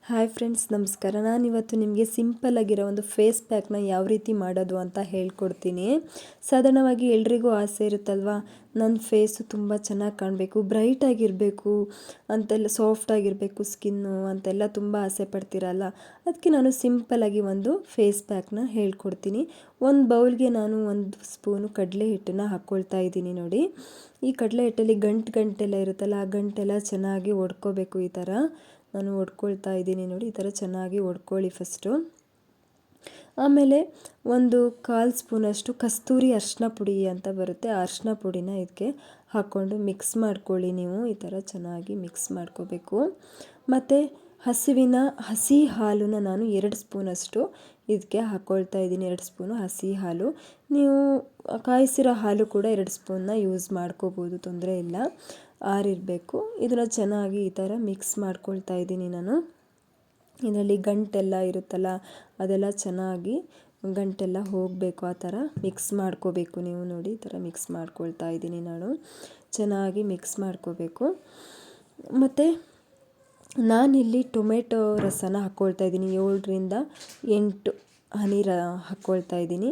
Hi friends, ನಮಸ್ಕಾರ. ನಾನಿವತ್ತು ನಿಮಗೆ ಸಿಂಪಲ್ ಆಗಿರೋ ಒಂದು ಫೇಸ್ ಪ್ಯಾಕ್ನ ಯಾವ ರೀತಿ ಮಾಡೋದು ಅಂತ ಹೇಳ್ಕೊಡ್ತೀನಿ. ಸಾಧಾರಣವಾಗಿ ಎಲ್ರಿಗೂ ಆಸೆ ಇರುತ್ತಲ್ವ, ನನ್ನ ಫೇಸು ತುಂಬ ಚೆನ್ನಾಗಿ ಕಾಣಬೇಕು, ಬ್ರೈಟ್ ಆಗಿರಬೇಕು ಅಂತೆಲ್ಲ, ಸಾಫ್ಟ್ ಆಗಿರಬೇಕು ಸ್ಕಿನ್ನು ಅಂತೆಲ್ಲ ತುಂಬ ಆಸೆ ಪಡ್ತೀರಲ್ಲ. ಅದಕ್ಕೆ ನಾನು ಸಿಂಪಲ್ಲಾಗಿ ಒಂದು ಫೇಸ್ ಪ್ಯಾಕ್ನ ಹೇಳ್ಕೊಡ್ತೀನಿ. ಒಂದು ಬೌಲ್ಗೆ ನಾನು 1 ಸ್ಪೂನು ಕಡಲೆ ಹಿಟ್ಟನ್ನು ಹಾಕ್ಕೊಳ್ತಾ ಇದ್ದೀನಿ. ನೋಡಿ, ಈ ಕಡಲೆ ಹಿಟ್ಟಲ್ಲಿ ಗಂಟೆಲ್ಲ ಇರುತ್ತಲ್ಲ, ಆ ಗಂಟೆಲ್ಲ ಚೆನ್ನಾಗಿ ಒಡ್ಕೋಬೇಕು. ಈ ಥರ ನಾನು ಒಡ್ಕೊಳ್ತಾ ಇದ್ದೀನಿ. ನೋಡಿ, ಈ ಥರ ಚೆನ್ನಾಗಿ ಒಡ್ಕೊಳ್ಳಿ ಫಸ್ಟು. ಆಮೇಲೆ 1/4 ಸ್ಪೂನಷ್ಟು ಕಸ್ತೂರಿ ಅರಿಶಿನ ಪುಡಿ ಅಂತ ಬರುತ್ತೆ, ಆ ಅರಿಶಿನ ಪುಡಿನ ಇದಕ್ಕೆ ಹಾಕ್ಕೊಂಡು ಮಿಕ್ಸ್ ಮಾಡ್ಕೊಳ್ಳಿ. ನೀವು ಈ ಥರ ಚೆನ್ನಾಗಿ ಮಿಕ್ಸ್ ಮಾಡ್ಕೋಬೇಕು. ಮತ್ತು ಹಸಿ ಹಾಲನ್ನ ನಾನು 2 ಸ್ಪೂನಷ್ಟು ಇದಕ್ಕೆ ಹಾಕ್ಕೊಳ್ತಾ ಇದ್ದೀನಿ. 2 ಸ್ಪೂನು ಹಸಿ ಹಾಲು. ನೀವು ಕಾಯಿಸಿರೋ ಹಾಲು ಕೂಡ 2 ಸ್ಪೂನ್ನ ಯೂಸ್ ಮಾಡ್ಕೋಬೋದು, ತೊಂದರೆ ಇಲ್ಲ. ಆರಿರಬೇಕು. ಇದನ್ನು ಚೆನ್ನಾಗಿ ಈ ಥರ ಮಿಕ್ಸ್ ಮಾಡ್ಕೊಳ್ತಾ ಇದ್ದೀನಿ ನಾನು. ಇದರಲ್ಲಿ ಗಂಟೆಲ್ಲ ಇರುತ್ತಲ್ಲ, ಅದೆಲ್ಲ ಚೆನ್ನಾಗಿ ಗಂಟೆಲ್ಲ ಹೋಗಬೇಕು. ಆ ಥರ ಮಿಕ್ಸ್ ಮಾಡ್ಕೋಬೇಕು ನೀವು. ನೋಡಿ, ಈ ಥರ ಮಿಕ್ಸ್ ಮಾಡ್ಕೊಳ್ತಾ ಇದ್ದೀನಿ ನಾನು. ಚೆನ್ನಾಗಿ ಮಿಕ್ಸ್ ಮಾಡ್ಕೋಬೇಕು. ಮತ್ತು ನಾನಿಲ್ಲಿ ಟೊಮೆಟೊ ರಸನ ಹಾಕ್ಕೊಳ್ತಾ ಇದ್ದೀನಿ. 7ರಿಂದ 8 ಹನಿ ಹಾಕ್ಕೊಳ್ತಾ ಇದ್ದೀನಿ.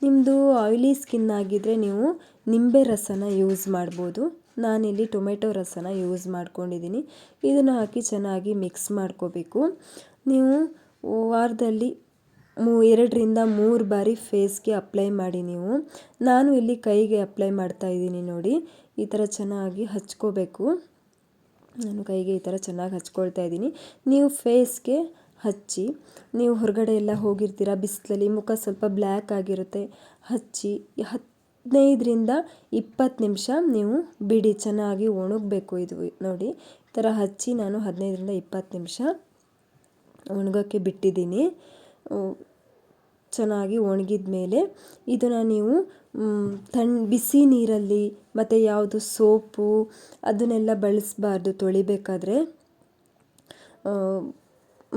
ನಿಮ್ಮದು ಆಯಿಲಿ ಸ್ಕಿನ್ ಆಗಿದ್ದರೆ ನೀವು ನಿಂಬೆ ರಸನ ಯೂಸ್ ಮಾಡ್ಬೋದು. ನಾನಿಲ್ಲಿ ಟೊಮೆಟೊ ರಸನ ಯೂಸ್ ಮಾಡ್ಕೊಂಡಿದ್ದೀನಿ. ಇದನ್ನು ಹಾಕಿ ಚೆನ್ನಾಗಿ ಮಿಕ್ಸ್ ಮಾಡ್ಕೋಬೇಕು. ನೀವು ವಾರದಲ್ಲಿ 2ರಿಂದ 3 ಬಾರಿ ಫೇಸ್ಗೆ ಅಪ್ಲೈ ಮಾಡಿ ನೀವು. ನಾನು ಇಲ್ಲಿ ಕೈಗೆ ಅಪ್ಲೈ ಮಾಡ್ತಾ ಇದ್ದೀನಿ. ನೋಡಿ, ಈ ಥರ ಚೆನ್ನಾಗಿ ಹಚ್ಕೋಬೇಕು. ನಾನು ಕೈಗೆ ಈ ಥರ ಚೆನ್ನಾಗಿ ಹಚ್ಕೊಳ್ತಾ ಇದ್ದೀನಿ. ನೀವು ಫೇಸ್ಗೆ ಹಚ್ಚಿ, ನೀವು ಹೊರಗಡೆ ಎಲ್ಲ ಹೋಗಿರ್ತೀರ, ಬಿಸಿಲಲ್ಲಿ ಮುಖ ಸ್ವಲ್ಪ ಬ್ಲ್ಯಾಕ್ ಆಗಿರುತ್ತೆ, ಹಚ್ಚಿ 15ರಿಂದ 20 ನಿಮಿಷ ನೀವು ಬಿಡಿ, ಚೆನ್ನಾಗಿ ಒಣಗಬೇಕು. ಇದು ನೋಡಿ, ಈ ಥರ ಹಚ್ಚಿ ನಾನು 15ರಿಂದ 20 ನಿಮಿಷ ಒಣಗೋಕ್ಕೆ ಬಿಟ್ಟಿದ್ದೀನಿ. ಚೆನ್ನಾಗಿ ಒಣಗಿದ ಮೇಲೆ ಇದನ್ನು ನೀವು ಬಿಸಿ ನೀರಲ್ಲಿ, ಮತ್ತು ಯಾವುದು ಸೋಪು ಅದನ್ನೆಲ್ಲ ಬಳಸಬಾರ್ದು. ತೊಳಿಬೇಕಾದ್ರೆ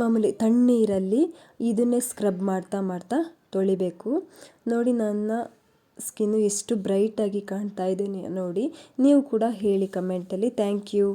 ಮಾಮೂಲಿ ತಣ್ಣೀರಲ್ಲಿ ಇದನ್ನೇ ಸ್ಕ್ರಬ್ ಮಾಡ್ತಾ ತೊಳಿಬೇಕು. ನೋಡಿ, ನನ್ನ ಸ್ಕಿನ್ನು ಎಷ್ಟು ಬ್ರೈಟಾಗಿ ಕಾಣ್ತಾ ಇದೆ ನೋಡಿ. ನೀವು ಕೂಡ ಹೇಳಿ ಕಮೆಂಟಲ್ಲಿ. Thank you.